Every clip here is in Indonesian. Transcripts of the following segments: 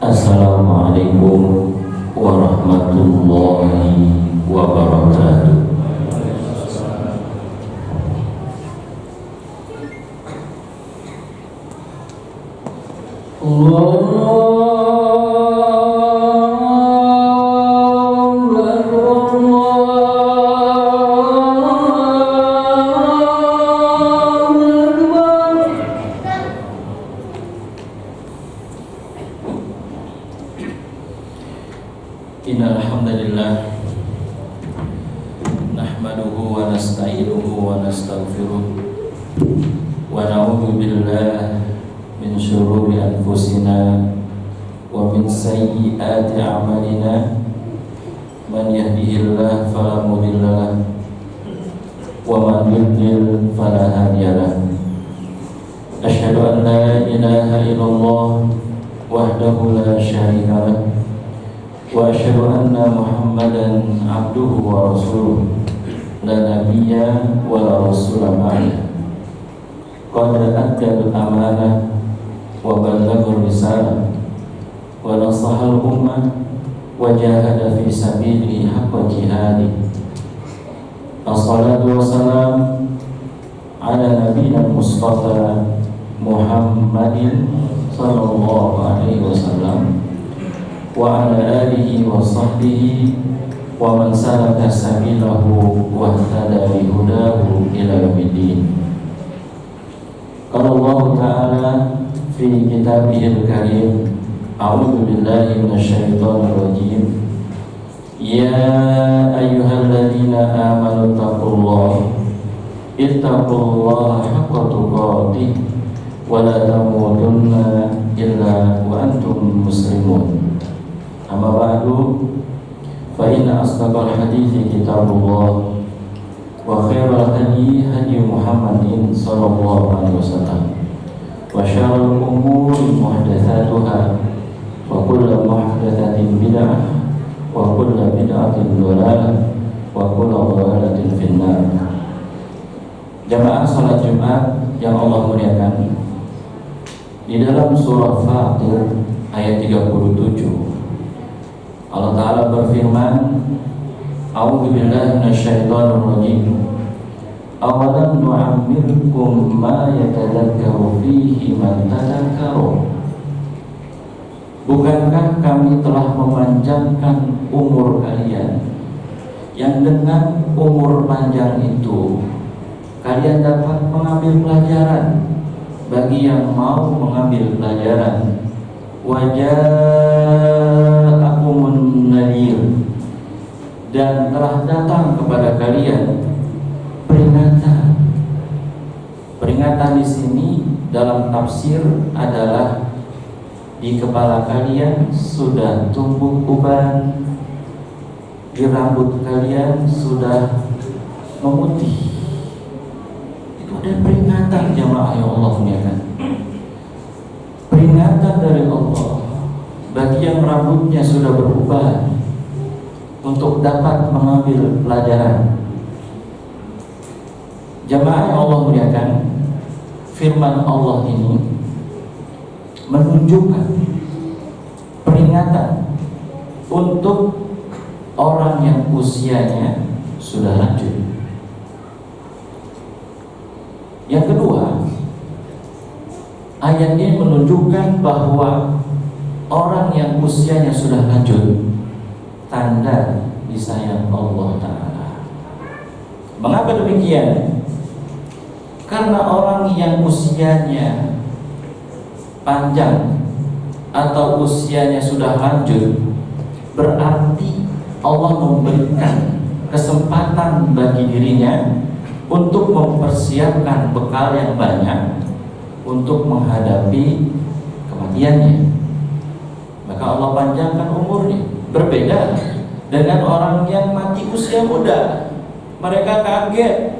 Assalamualaikum warahmatullahi wabarakatuh. Innal hamdalillah nahmaduhu wa nasta'inuhu wa nastaghfiruh wa na'udzu billahi min syururi anfusina wa min sayyiati a'malina man yahdihillahu fala mudilla lahu wa man yudlil fala hadiya lahu. Asyhadu an la ilaha illallah wahdahu la syarika lahu wa asyhadu anna Muhammadan abduhu wa rasuluh la nabiyya wa la rasula ba'da. Qad adda al-amanah wa ballagha risalah wa nasaha al-ummah wa jahada fi sabilihi haqqa jihadi. Assalatu wassalam ala nabiyyina Mustafa Muhammadin sallallahu alaihi wasallam wa ala alihi wa sahbihi wa man salaka sabilahu wa ihtada bi hudahu ila yaumiddin. Qala Allah Ta'ala fi kitabihil karim, a'udzu billahi minasyaitonir rajim. Ya ayyuhalladzina amanu ittaqullaha haqqa tuqatih wa la tamutunna illa wa antum muslimun. Amma ba'du, fa inna asdaqal hadithi kitabullah wa khairal hadi hadi Muhammadin sallallahu alaihi wasallam wa syarrul umuri muhdatsatuha wa kullu muhdatsatin bid'ah wa kullu bid'atin dhalalah wa kullu dhalalatin finnar. Jamaah salat Jumat yang Allah muliakan, di dalam surah Fatir ayat 37 Allah Ta'ala berfirman, A'udzu billahi minasyaitonir rajim. Awalam nu'ammirkum ma yatadakkaru fihi man tadakkaru. Bukankah kami telah memanjangkan umur kalian, yang dengan umur panjang itu kalian dapat mengambil pelajaran. Bagi yang mau mengambil pelajaran, waja'akumun nadhir, dan telah datang kepada kalian peringatan. Peringatan di sini dalam tafsir adalah di kepala kalian sudah tumbuh uban, di rambut kalian sudah memutih. Itu ada peringatan, jamaah yang Allah muliakan. Peringatan dari Allah bagi yang rambutnya sudah berubah untuk dapat mengambil pelajaran. Jamaah yang Allah muliakan, firman Allah ini menunjukkan peringatan untuk orang yang usianya sudah lanjut. Yang kedua, ayat ini menunjukkan bahwa orang yang usianya sudah lanjut, tanda disayang Allah Ta'ala. Mengapa demikian? Karena orang yang usianya panjang atau usianya sudah lanjut, berarti Allah memberikan kesempatan bagi dirinya untuk mempersiapkan bekal yang banyak untuk menghadapi kematiannya. Maka Allah panjangkan umurnya. Berbeda dengan orang yang mati usia muda. Mereka kaget.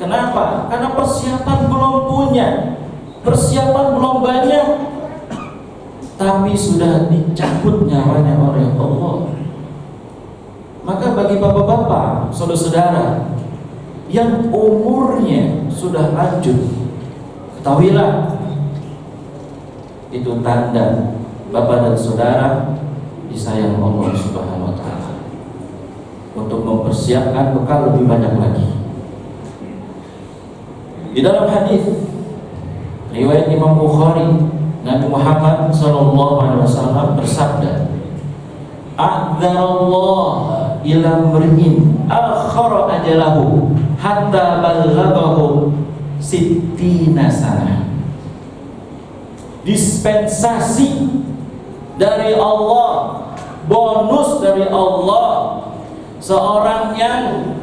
Kenapa? Karena persiapan belum punya, persiapan belum banyak, tapi sudah dicabut nyawanya oleh Allah. Maka bagi bapak-bapak, saudara-saudara yang umurnya sudah lanjut, ketahuilah itu tanda Bapak dan saudara disayang Allah Subhanahu wa taala, untuk mempersiapkan bekal lebih banyak lagi. Di dalam hadis riwayat Imam Bukhari, Nabi Muhammad SAW bersabda, "A'dzarallah ila mri'in akhara ajalahu hatta ballaghahu sittina sanah." Dispensasi dari Allah, bonus dari Allah, seorang yang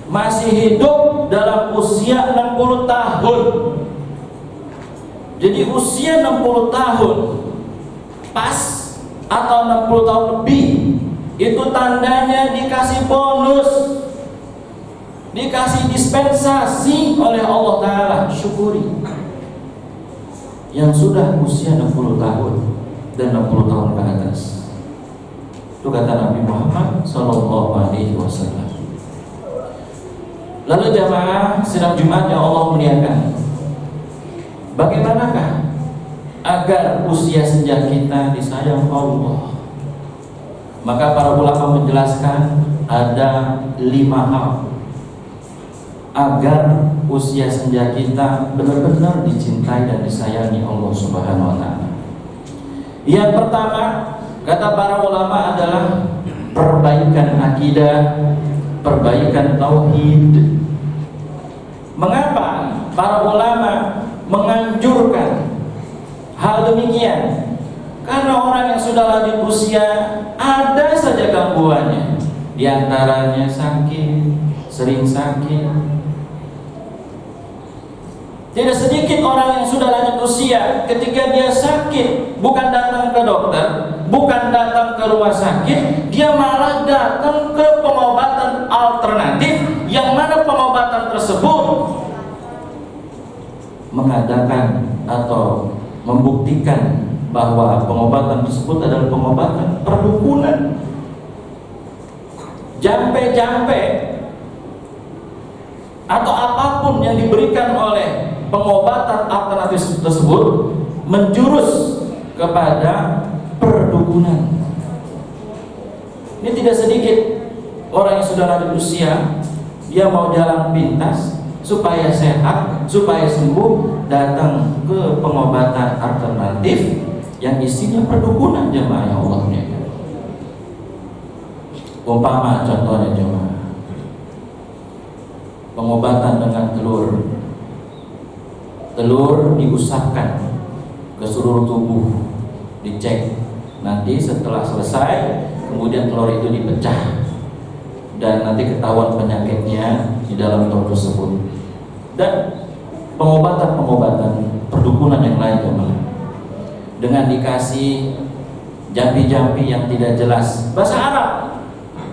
masih hidup dalam usia 60 tahun. Jadi usia 60 tahun pas atau 60 tahun lebih, itu tandanya dikasih bonus, dikasih dispensasi oleh Allah Ta'ala. Syukuri. Yang sudah usia 60 tahun dan 60 tahun ke atas, itu kata Nabi Muhammad SAW. Lalu jamaah sidang Jumat yang Allah muliakan, bagaimanakah agar usia senja kita disayang Allah? Maka para ulama menjelaskan ada 5 hal agar usia senja kita benar-benar dicintai dan disayangi Allah Subhanahu wa taala. Yang pertama, kata para ulama, adalah perbaikan akidah, perbaikan tauhid. Mengapa para ulama menganjurkan hal demikian? Karena orang yang sudah lanjut usia ada saja gangguannya. Di antaranya sakit, sering sakit. Tidak sedikit orang yang sudah lanjut usia, ketika dia sakit bukan datang ke dokter, bukan datang ke rumah sakit, dia malah datang ke pengobatan alternatif, yang mana pengobatan tersebut mengadakan atau membuktikan bahwa pengobatan tersebut adalah pengobatan perdukunan. Jampe-jampe atau apapun yang diberikan oleh pengobatan alternatif tersebut menjurus kepada perdukunan. Ini tidak sedikit orang yang sudah lanjut usia, dia mau jalan pintas supaya sehat, supaya sembuh, datang ke pengobatan alternatif yang isinya perdukunan. Jemaah yang Allah muliakan, umpama contohnya jemaah, pengobatan dengan telur diusapkan ke seluruh tubuh, dicek. Nanti setelah selesai, kemudian telur itu dipecah dan nanti ketahuan penyakitnya di dalam telur tersebut. Dan pengobatan perdukunan yang lain jemaah, dengan dikasih jampi-jampi yang tidak jelas bahasa Arab,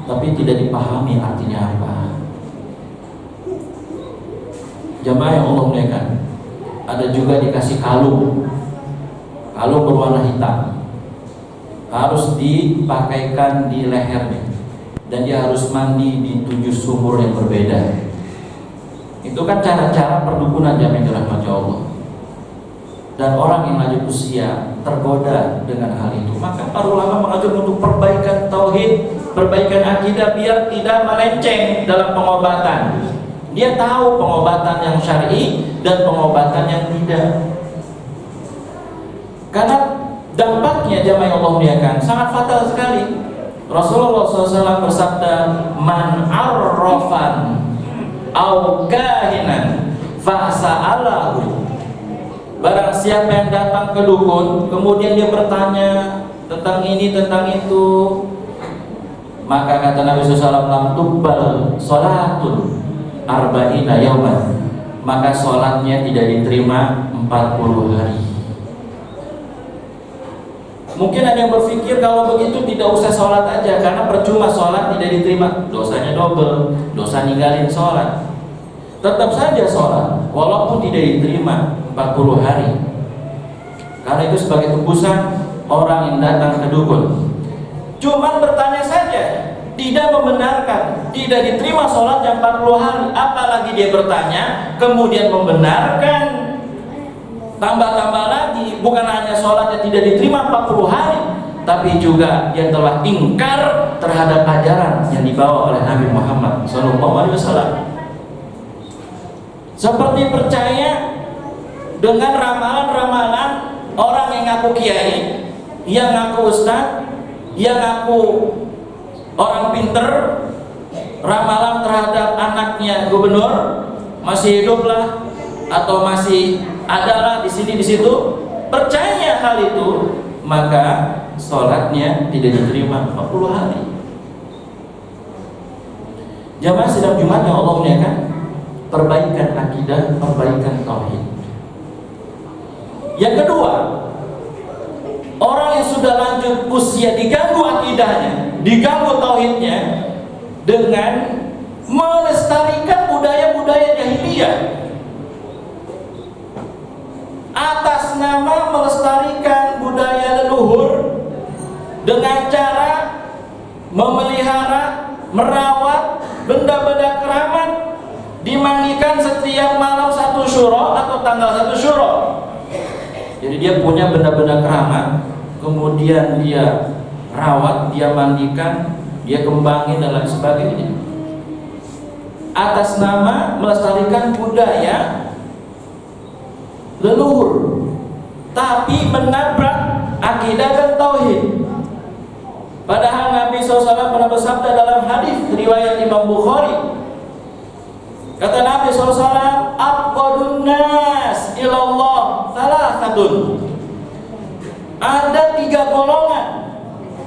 tapi tidak dipahami artinya apa. Jemaah yang Allah muliakan, ada juga dikasih kalung berwarna hitam, harus dipakaikan di lehernya, dan dia harus mandi di 7 sumur yang berbeda. Itu kan cara-cara perdukunan jamaah yang dirahmati Allah. Dan orang yang lanjut usia tergoda dengan hal itu, maka para ulama mengajar untuk perbaikan tauhid, perbaikan akidah, biar tidak melenceng dalam pengobatan. Dia tahu pengobatan yang syar'i dan pengobatan yang tidak. Karena dampaknya jamaah yang Allah muliakan sangat fatal sekali. Rasulullah SAW bersabda, "Man arrafan au kahinan fasa'alahu." Barang siapa yang datang ke dukun, kemudian dia bertanya tentang ini, tentang itu, maka kata Nabi SAW, "Lam tuqbal sholatun arba'ina yauman." Maka sholatnya tidak diterima 40 hari. Mungkin ada yang berpikir kalau begitu tidak usah sholat aja, karena percuma sholat tidak diterima, dosanya double, dosa ninggalin sholat. Tetap saja sholat, walaupun tidak diterima 40 hari. Karena itu sebagai tebusan orang yang datang ke dukun. Cuman bertanya saja, tidak membenarkan, tidak diterima sholatnya 40 hari. Apalagi dia bertanya, kemudian membenarkan, tambah-tambah lagi, bukan hanya sholatnya tidak diterima 40 hari, tapi juga dia telah ingkar terhadap ajaran yang dibawa oleh Nabi Muhammad SAW. Seperti percaya dengan ramalan-ramalan orang yang ngaku kiai, yang ngaku ustaz, yang ngaku orang pinter, ramalan terhadap anaknya gubernur masih hidup lah atau masih adalah di sini di situ, percaya hal itu, maka sholatnya tidak diterima 40 hari. Jamaah sidang Jumat yang Allah muliakan, perbaikan akidah, perbaikan tauhid. Yang kedua, orang yang sudah lanjut usia diganggu akidahnya, diganggu tauhidnya dengan melestarikan budaya-budaya jahiliyah atas nama melestarikan budaya leluhur dengan cara memelihara, merawat benda-benda keramat, dimandikan setiap malam 1 Syuro atau tanggal 1 Syuro. Jadi dia punya benda-benda keramat, kemudian dia rawat, dia mandikan, dia kembangin dan lain sebagainya, atas nama melestarikan budaya leluhur, tapi menabrak akidah dan tauhid. Padahal Nabi SAW pernah bersabda dalam hadis riwayat Imam Bukhari, kata Nabi SAW, "Abghadun nas ilallah thalathatun." Ada 3 golongan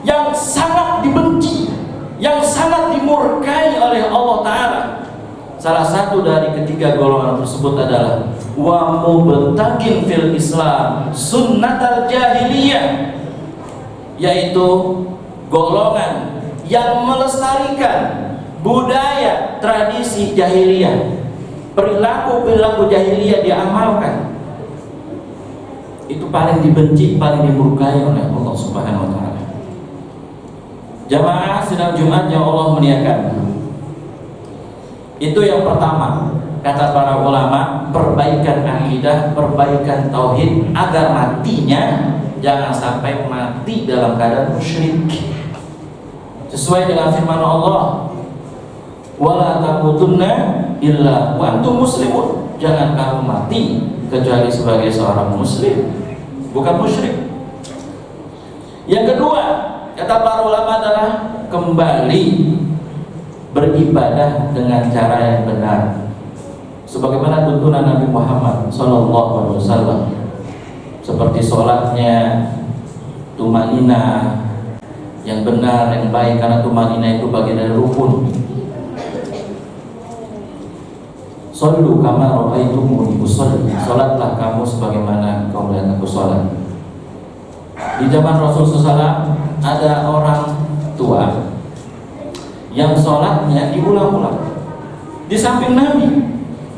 yang sangat dibenci, yang sangat dimurkai oleh Allah Ta'ala. Salah satu dari ketiga golongan tersebut adalah wa mubtagin fil Islam sunnatal jahiliyah, yaitu golongan yang melestarikan budaya tradisi jahiliyah, perilaku-perilaku jahiliyah diamalkan. Itu paling dibenci, paling dimurkai oleh Allah Subhanahu wa taala. Jamaah sidang Jumat yang Allah muliakan, itu yang pertama, kata para ulama, perbaikan akidah, perbaikan tauhid, agar matinya jangan sampai mati dalam keadaan musyrik. Sesuai dengan firman Allah, wala tamutunna illa wa antum muslimun. Jangan kamu mati kecuali sebagai seorang muslim, bukan musyrik. Yang kedua, kata para ulama, adalah kembali beribadah dengan cara yang benar, sebagaimana tuntunan Nabi Muhammad SAW, seperti sholatnya tumanina yang benar, yang baik, karena tumanina itu bagian dari rukun. Shollu kama ra'aitumuni usolli, sholatlah kamu sebagaimana kau melihat aku sholat. Di zaman Rasul SAW ada orang tua yang sholatnya diulang-ulang. Di samping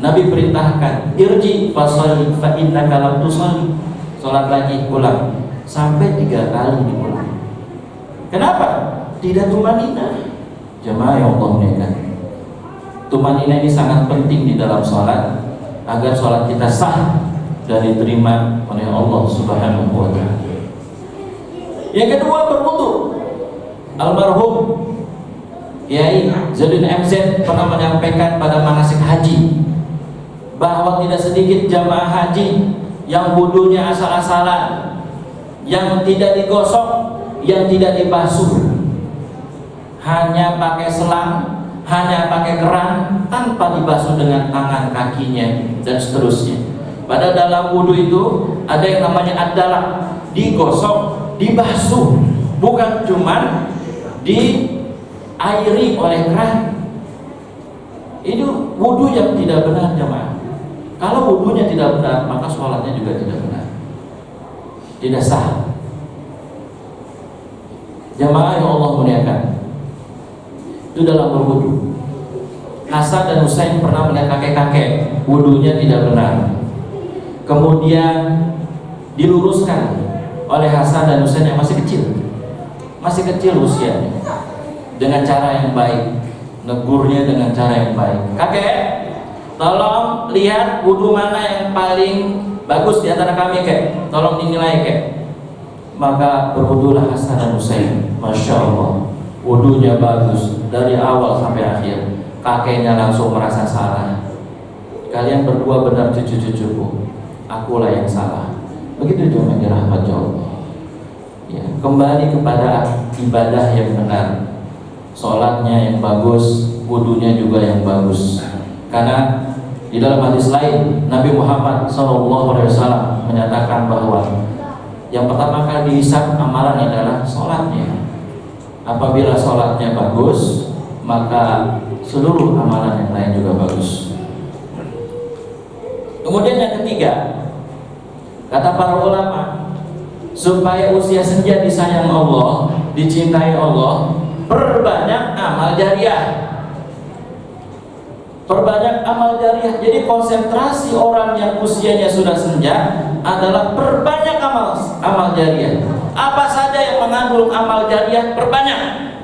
Nabi perintahkan, irji fasholli fa innaka lam tusolli, sholat lagi, ulang, sampai 3 kali diulang. Kenapa? Tidak tumanina. Jemaah yang Allah muliakan, tumanina ini sangat penting di dalam sholat, agar sholat kita sah dan diterima oleh Allah Subhanahu wa taala. Yang kedua, berwudu. Almarhum Kiai Zainuddin MZ pernah menyampaikan pada manasik haji bahwa tidak sedikit jamaah haji yang wudunya asal-asalan, yang tidak digosok, yang tidak dibasuh, hanya pakai selang, hanya pakai keran, tanpa dibasuh dengan tangan kakinya dan seterusnya. Pada dalam wudu itu ada yang namanya adalah digosok, dibasuh, bukan cuman diairi oleh keran. Itu wudu yang tidak benar, jemaah. Kalau wudunya tidak benar, maka sholatnya juga tidak benar, tidak sah. Jemaah yang Allah muliakan, itu dalam berwudu. Hasan dan Husain pernah melihat kakek-kakek wudunya tidak benar, kemudian diluruskan oleh Hasan dan Husain yang masih kecil usianya, dengan cara yang baik, negurnya dengan cara yang baik. Kakek, tolong lihat wudu mana yang paling bagus di antara kami kek, tolong dinilai kek. Maka berwudulah Hasan dan Husain. Masya Allah, wudunya bagus dari awal sampai akhir. Kakeknya langsung merasa salah. Kalian berdua benar cucu-cucuku, akulah yang salah. Begitu juga dirahmat Allah. Ya, kembali kepada ibadah yang benar, sholatnya yang bagus, wudunya juga yang bagus. Karena di dalam hadis lain Nabi Muhammad SAW menyatakan bahwa yang pertama kali dihisab amalan adalah sholatnya. Apabila sholatnya bagus, maka seluruh amalan yang lain juga bagus. Kemudian yang ketiga, kata para ulama, supaya usia senja disayang Allah, dicintai Allah, perbanyak amal jariah. Perbanyak amal jariah. Jadi konsentrasi orang yang usianya sudah senja adalah perbanyak amal jariah. Apa saja yang mengandung amal jariah, perbanyak.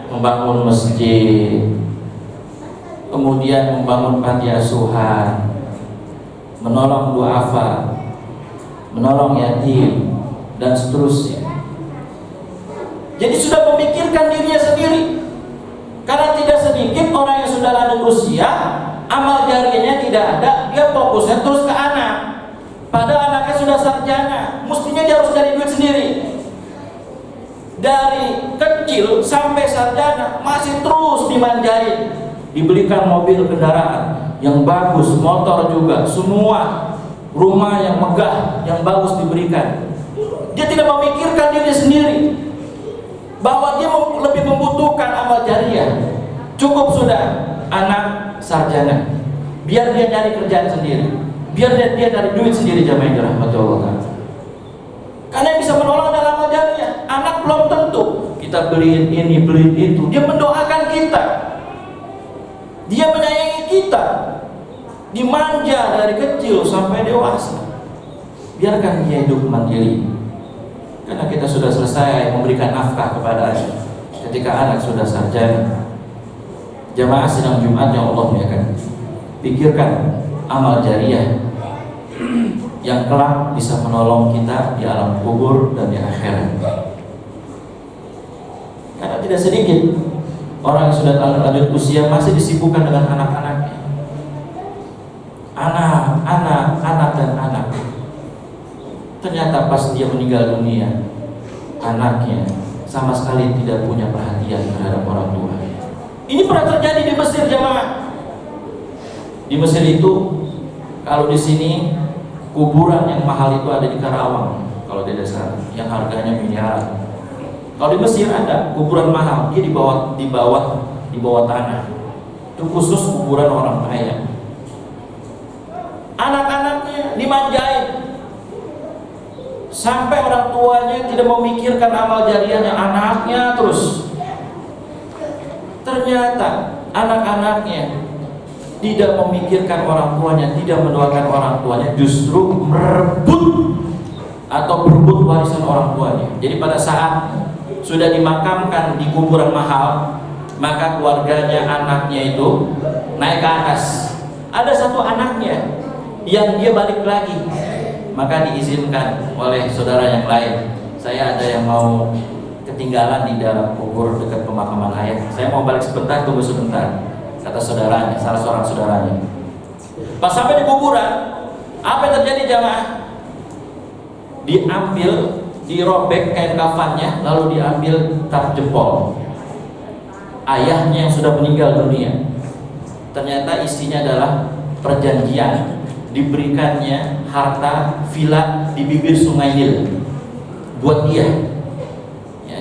Membangun masjid, kemudian membangun panti asuhan, menolong duafa, menolong yatim, dan seterusnya. Jadi sudah memikirkan dirinya sendiri. Karena tidak sedikit orang yang sudah lanjut usia, amal jariahnya tidak ada, dia fokusnya terus ke anak. Padahal anaknya sudah sarjana, mestinya dia harus cari duit sendiri. Dari kecil sampai sarjana masih terus dimanjain, dibelikan mobil kendaraan yang bagus, motor juga, semua, rumah yang megah, yang bagus diberikan. Dia tidak memikirkan diri sendiri, bahwa dia lebih membutuhkan amal jariah. Cukup sudah anak sarjana, biar dia cari kerjaan sendiri, biar dia cari duit sendiri. Jamaah yang dirahmati Allah. Karena yang bisa menolong adalah amal jariah. Anak belum tentu kita beliin ini, beliin itu. Dia mendoakan kita, dia menyayangi kita, dimanja dari kecil sampai dewasa. Biarkan dia hidup mandiri. Karena kita sudah selesai memberikan nafkah kepadanya ketika anak sudah sarjana. Jamaah sidang Jumat yang Allah muliakan, pikirkan amal jariah yang kelak bisa menolong kita di alam kubur dan di akhirat. Karena tidak sedikit orang yang sudah lanjut usia masih disibukkan dengan anak-anaknya. Anak dan anak. Ternyata pas dia meninggal dunia, anaknya sama sekali tidak punya perhatian terhadap orang tua. Ini pernah terjadi di Mesir, jamaah. Di Mesir itu, kalau di sini kuburan yang mahal itu ada di Karawang, kalau di desa yang harganya miliaran. Kalau di Mesir ada kuburan mahal, dia di bawah tanah. Itu khusus kuburan orang kaya. Anak-anaknya dimanjain, sampai orang tuanya tidak memikirkan amal jariahnya anaknya terus. Ternyata anak-anaknya tidak memikirkan orang tuanya, tidak mendoakan orang tuanya, justru merebut atau berebut warisan orang tuanya. Jadi pada saat sudah dimakamkan di kuburan mahal, maka keluarganya, anaknya itu naik ke atas. Ada satu anaknya yang dia balik lagi, maka diizinkan oleh saudara yang lain, saya ada yang mau ketinggalan di dalam kubur dekat pemakaman ayah, saya mau balik sebentar, tunggu sebentar, kata saudaranya, salah seorang saudaranya. Pas sampai di kuburan, apa yang terjadi jamaah? Diambil, dirobek kain kafannya, lalu diambil tap jempol ayahnya yang sudah meninggal dunia. Ternyata isinya adalah perjanjian diberikannya harta villa di bibir Sungai Nil buat dia.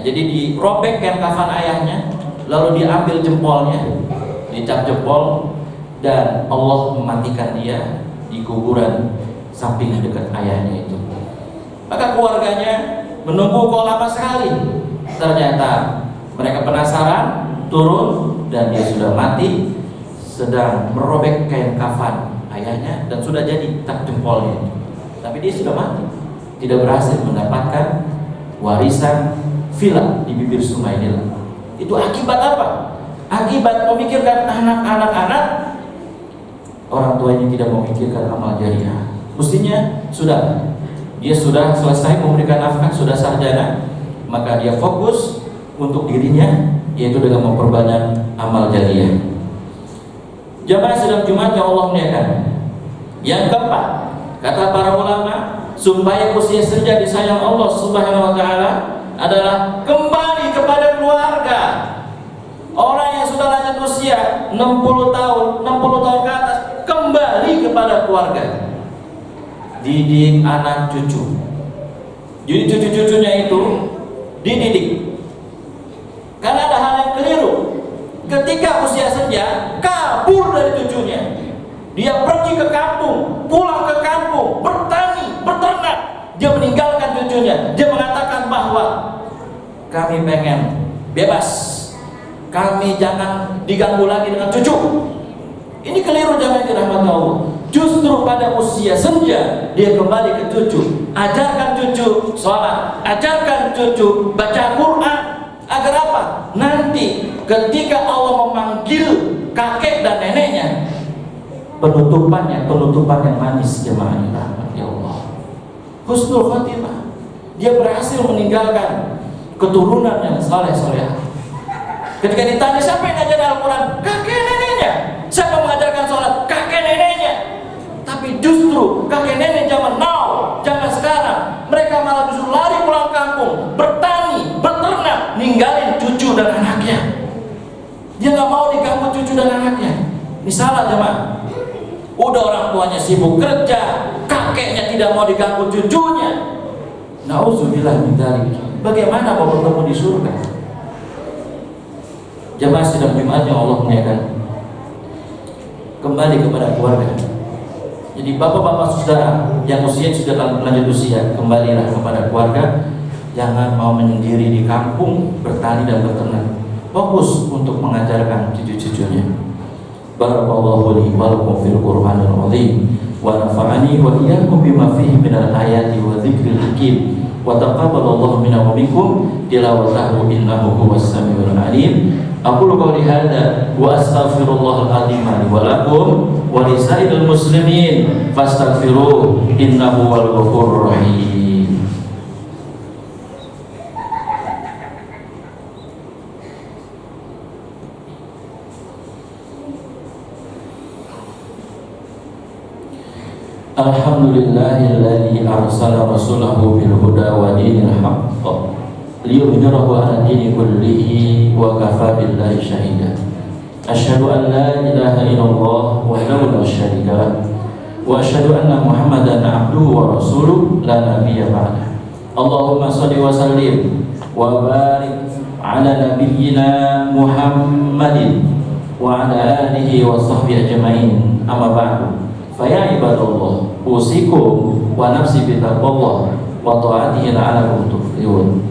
Jadi dirobek kain kafan ayahnya, lalu diambil jempolnya, dicap jempol, dan Allah mematikan dia di kuburan samping dekat ayahnya itu. Maka keluarganya menunggu kok lama sekali. Ternyata mereka penasaran, turun, dan dia sudah mati, sedang merobek kain kafan ayahnya, dan sudah jadi tak jempolnya. Tapi dia sudah mati, tidak berhasil mendapatkan warisan villa di bibir Sungai Nil. Itu akibat apa? Akibat memikirkan anak-anak, orang tuanya tidak memikirkan amal jariah. Mestinya sudah dia sudah selesai memberikan nafkah, sudah sarjana, maka dia fokus untuk dirinya, yaitu dengan memperbanyak amal jariah. Jamaah sidang Jumat yang Allah muliakan. Yang keempat, kata para ulama, supaya usia senja disayang Allah Subhanahu wa taala adalah kembali kepada keluarga. Orang yang sudah lanjut usia 60 tahun ke atas, kembali kepada keluarga. Didik anak cucu. Jadi cucu-cucunya itu dididik. Karena ada hal yang keliru. Ketika usia senja, kabur dari cucunya. Dia pergi ke kampung, pulang ke kampung, bertani, berternak. Dia meninggalkan cucunya. Dia mengatakan bahwa kami pengen bebas, kami jangan diganggu lagi dengan cucu. Ini keliru jamaah dirahmati Allah. Justru pada usia senja dia kembali ke cucu. Ajarkan cucu sholat, ajarkan cucu baca Quran. Agar apa? Nanti ketika Allah memanggil kakek dan neneknya, penutupan yang manis jemaah dirahmati Allah. Husnul khatimah. Dia berhasil meninggalkan keturunan yang saleh-saleh. Ketika ditanya siapa yang ngajar Al-Quran, kakek neneknya. Siapa mengajarkan sholat, kakek neneknya. Tapi justru kakek nenek zaman now, zaman sekarang, mereka malah justru lari pulang kampung, bertani, berternak, ninggalin cucu dan anaknya. Dia nggak mau diganggu cucu dan anaknya. Ini salah jemaah. Udah orang tuanya sibuk kerja, kakeknya tidak mau diganggu cucunya. Nauzubillah min dzalik. Bagaimana mau bertemu di surga? Jemaah sidang Jumat yang Allah muliakan, kembali kepada keluarga. Jadi bapak-bapak saudara yang usia sudah lanjut usia, kembalilah kepada keluarga. Jangan mau menyendiri di kampung, bertani dan berternak. Fokus untuk mengajarkan cucu-cucunya. Barakallahu li wa lakum fil Qur'anil azim wa nafa'ani wa iyyakum bima fihi minal ayati wa dzikril hakim wa taqabbalallahu minna wa minkum tilawatahu innahu huwas samiul alim. Aqulu qawli hadza wa astaghfirullahal azim li wa lakum wa lisairil muslimin fastaghfiruhu innahu wal ghafurur rahim. Alhamdulillahilladzi arsala rasulahu bil huda wa dinil haqq liyudhhirahu 'ala dini kullihi wa kafaa billahi shahida. Asyhadu an la ilaha illallah wahdahu la syarika lah wa asyhadu anna Muhammadan 'abduhu wa rasuluh la nabiyya ba'dah. Allahumma shalli wa sallim wa barik 'ala nabiyyina Muhammadin wa 'ala alihi wa sahbihi ajma'in. Amma ba'du. Faya ibadallah, usikum wa nafsi bitaqwallah wa ta'atihi la'alakum tuflihun.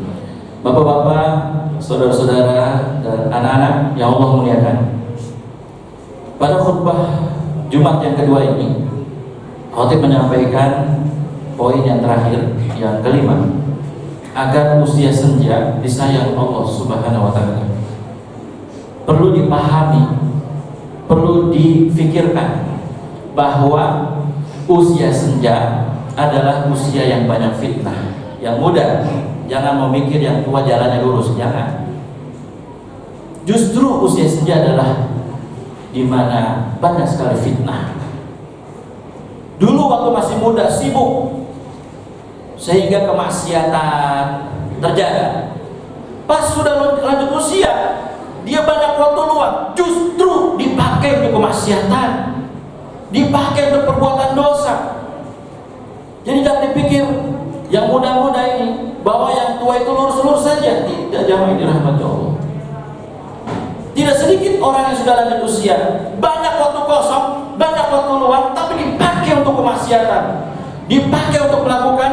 Bapak-bapak, saudara-saudara dan anak-anak yang Allah muliakan, pada khutbah Jumat yang kedua ini, khatib menyampaikan poin yang terakhir, yang kelima, agar usia senja disayang Allah Subhanahu wa taala. Perlu dipahami, perlu difikirkan bahwa usia senja adalah usia yang banyak fitnah. Yang muda jangan memikir yang tua jalannya lurus, jangan. Justru usia senja adalah di mana banyak sekali fitnah. Dulu waktu masih muda sibuk sehingga kemaksiatan terjaga. Pas sudah lanjut usia, dia banyak waktu luang, justru dipakai untuk kemaksiatan, dipakai untuk perbuatan dosa. Jadi jangan dipikir yang muda-muda ini bahwa yang tua itu lurus-lurus saja. Tidak, jamaah dirahmati Allah. Tidak sedikit orang yang sudah lanjut usia, banyak waktu kosong, banyak waktu luang, tapi dipakai untuk kemaksiatan, dipakai untuk melakukan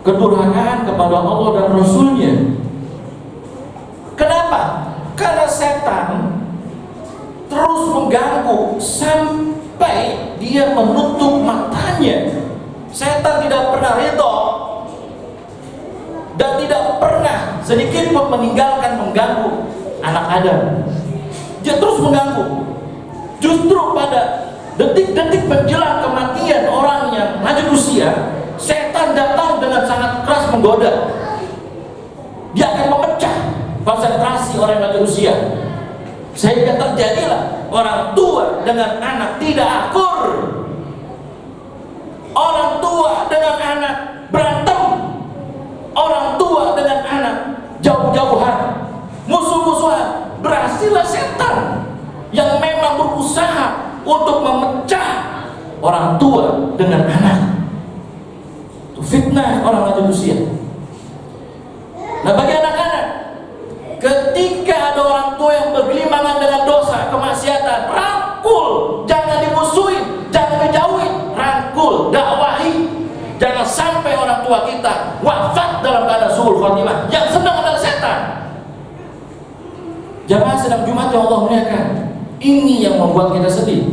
kedurhakaan kepada Allah dan Rasulnya. Kenapa? Karena setan terus mengganggu sampai dia menutup matanya. Setan tidak pernah ridho dan tidak pernah sedikit pun mengganggu anak Adam. Dia terus mengganggu. Justru pada detik-detik menjelang kematian orang yang lanjut usia, setan datang dengan sangat keras menggoda. Dia akan memecah konsentrasi orang manusia, sehingga terjadilah orang tua dengan anak tidak akur, orang tua dengan anak berantem, orang tua dengan anak jauh-jauhan, musuh-musuhan. Berhasillah setan yang memang berusaha untuk memecah orang tua dengan anak. Itu fitnah orang manusia. Nah, bagi anak-anak, ketika ada orang tua yang bergelimangan dengan dosa, kemaksiatan, rangkul, jangan dimusuhin, jangan dijauhin, rangkul, dakwahi. Jangan sampai orang tua kita wafat dalam keadaan suul khotimah. Yang senang adalah setan. Jamaah sedang Jumat yang Allah muliakan, ini yang membuat kita sedih,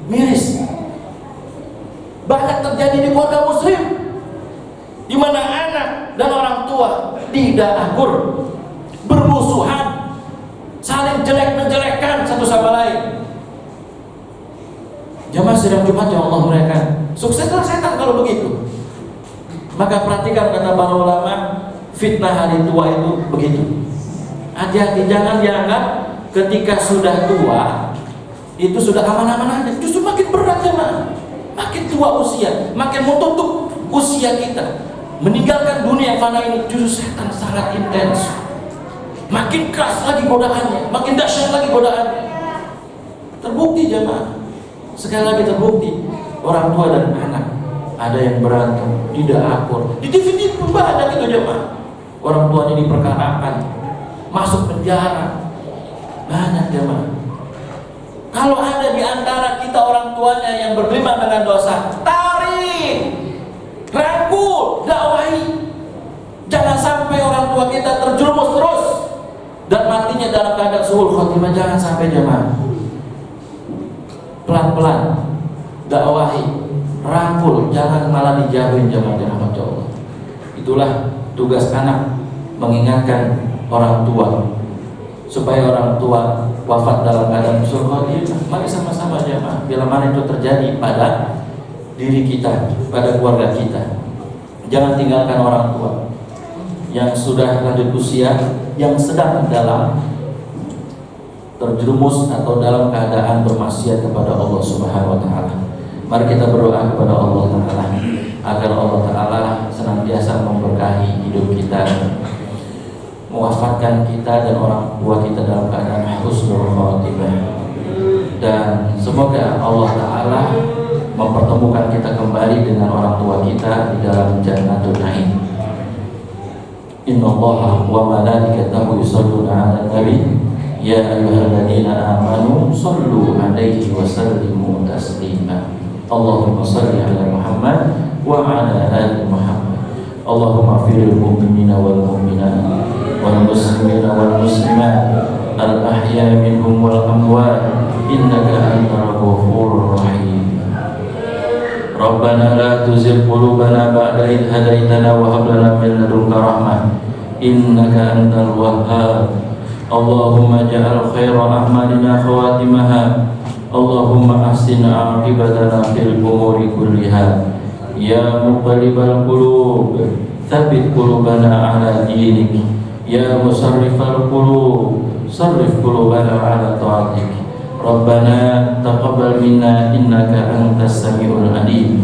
miris. Banyak terjadi di keluarga muslim, di mana anak dan orang tua tidak akur, bermusuhan, saling jelek-menjelekkan satu sama lain. Jamaah sedang Jumat yang Allah muliakan, sukseslah setan kalau begitu. Maka perhatikan kata para ulama, fitnah hari tua itu begitu. Hati-hati, jangan dianggap ketika sudah tua itu sudah aman-aman aja. Justru makin berat jemaah. Makin tua usia, makin menutup usia kita, meninggalkan dunia yang fana ini. Justru setan sangat intens. Makin keras lagi godaannya, makin dahsyat lagi godaannya. Terbukti jemaah, sekali lagi terbukti, orang tua dan anak ada yang berantem, tidak akur. Di TV pun banyak itu jemaah. Orang tuanya diperkarakan, masuk penjara, banyak jemaah. Kalau ada di antara kita orang tuanya yang bergelimang dengan dosa, tarik, rangkul, dakwahi. Jangan sampai orang tua kita terjerumus terus dan matinya dalam keadaan suul khotimah. Jangan sampai jemaah. Pelan-pelan dakwahi, rangkul, jangan malah dijauhin jemaah rahmat Allah. Itulah tugas anak, mengingatkan orang tua supaya orang tua wafat dalam keadaan suul khotimah. Mari sama-sama jemaah, bila mana itu terjadi pada diri kita, pada keluarga kita, jangan tinggalkan orang tua yang sudah lanjut usia, yang sedang dalam terjerumus atau dalam keadaan bermaksiat kepada Allah Subhanahu wa taala. Mari kita berdoa kepada Allah taala agar Allah taala senantiasa memberkahi hidup kita, mewafatkan kita dan orang tua kita dalam keadaan husnul khotimah, dan semoga Allah taala mempertemukan kita kembali dengan orang tua kita di dalam Jannatul Na'im. Innallaha wa malaikatahu yusholluna 'alan nabi ya ayyuhalladzina amanu shallu 'alaihi wa sallimu taslima. Allahumma shalli 'ala Muhammad wa 'ala ali Muhammad. Allahumma firil mu'minina wal mu'minat wal muslimina wal muslimat al ahya minhum wal amwat innaka antal ghafurur rahim. Rabbana la tuzigh qulubana ba'da idh hadaitana wa hab lana min ladunka rahmah innaka antal wahhab. Allahumma ja'al khaira a'malina khawatimaha. Allahumma ahsin 'aqibatana fil umuri kulliha. Ya muqallibal qulub, tsabbit qulubana 'ala dinik. Ya musarrifal qulub, sarrif qulubana 'ala ta'atik. Rabbana taqabbal minna innaka antas samiul alim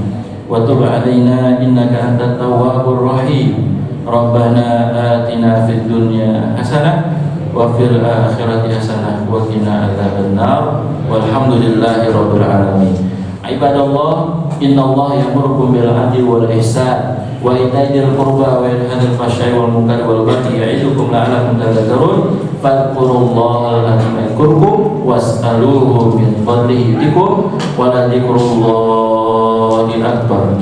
wa tub 'alaina innaka antat tawwabur rahim. Rabbana atina fid dunya hasanah wa fil akhirati hasanah wa qina adzabannar. Walhamdulillahi rabbil alamin. Ibadallah, innallaha ya'murukum bil 'adli wal ihsan wa ita'i dzil qurba wa yanha 'anil fahsya'i wal munkari wal baghi ya'idukum la'allakum tadhakkarun. Fadhkurullaha al-'azima yadhkurkum was'aluhu min fadlihi yutikum wa la dzikrullahi akbar.